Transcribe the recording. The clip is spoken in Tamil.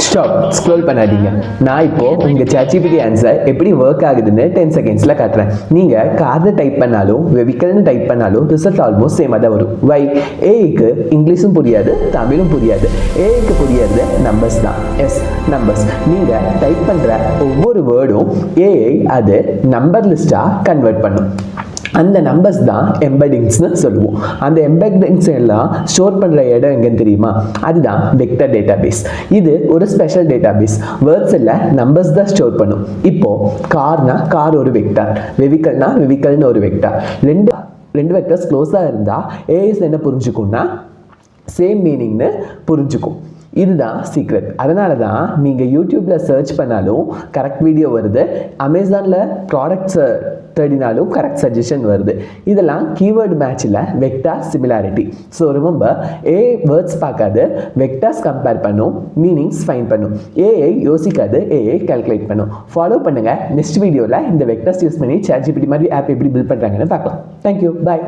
ஸ்டாப் ஸ்க்ரோல் பண்ணாதீங்க. நான் இப்போ உங்க ChatGPT ஆன்சர் எப்படி ஒர்க் ஆகுதுன்னு 10 செகண்ட்ஸ்ல காட்டுறேன். நீங்க கார்ல டைப் பண்ணாலும் வெஹிக்கல்னு டைப் பண்ணாலும் ரிசல்ட் ஆல்மோஸ்ட் சேமாக தான் வரும். வை? ஏஐக்கு இங்கிலீஷும் புரியாது, தமிழும் புரியாது. ஏஐக்கு புரியாது நம்பர்ஸ் தான். S, numbers. நீங்க டைப் பண்ற ஒவ்வொரு வேர்டும் ஏஐ அது நம்பர் லிஸ்டா கன்வெர்ட் பண்ணும். அந்த நம்பர்ஸ் தான் எம்பெடிங்ஸ்னு சொல்லுவோம். அந்த எம்பெடிங்ஸ் எல்லாம் ஸ்டோர் பண்ணுற இடம் எங்கன்னு தெரியுமா? அதுதான் வெக்டர் டேட்டாபேஸ். இது ஒரு ஸ்பெஷல் டேட்டாபேஸ். வேர்ட்ஸ் இல்லை, நம்பர்ஸ் தான் ஸ்டோர் பண்ணும். இப்போ கார்னா கார் ஒரு வெக்டார், வெஹிக்கல்னா வெஹிக்கல்னு ஒரு வெக்டார். ரெண்டு வெக்டர்ஸ் க்ளோஸாக இருந்தால் ஏஎஸ் என்ன புரிஞ்சுக்கும்னா சேம் மீனிங்னு புரிஞ்சுக்கும். இதுதான் சீக்ரெட். அதனால தான் நீங்கள் யூடியூப்பில் சர்ச் பண்ணாலும் கரெக்ட் வீடியோ வருது, அமேசானில் ப்ராடக்ட்ஸை தேடினாலும் கரெக்ட் சஜஷன் வருது. இதெல்லாம் கீவேர்டு மேட்சில் vector similarity. So remember, AI words பார்க்காது, வெக்டார்ஸ் கம்பேர் பண்ணும், மீனிங்ஸ் ஃபைன் பண்ணும். ஏஐ யோசிக்காது, ஏஐ கால்குலேட் பண்ணும். ஃபாலோ பண்ணுங்கள். நெக்ஸ்ட் வீடியோவில் இந்த வெக்டார்ஸ் யூஸ் பண்ணி ChatGPT மாதிரி ஆப் எப்படி பில்ட் பண்ணுறாங்கன்னு பார்க்கலாம். தேங்க்யூ, பாய்.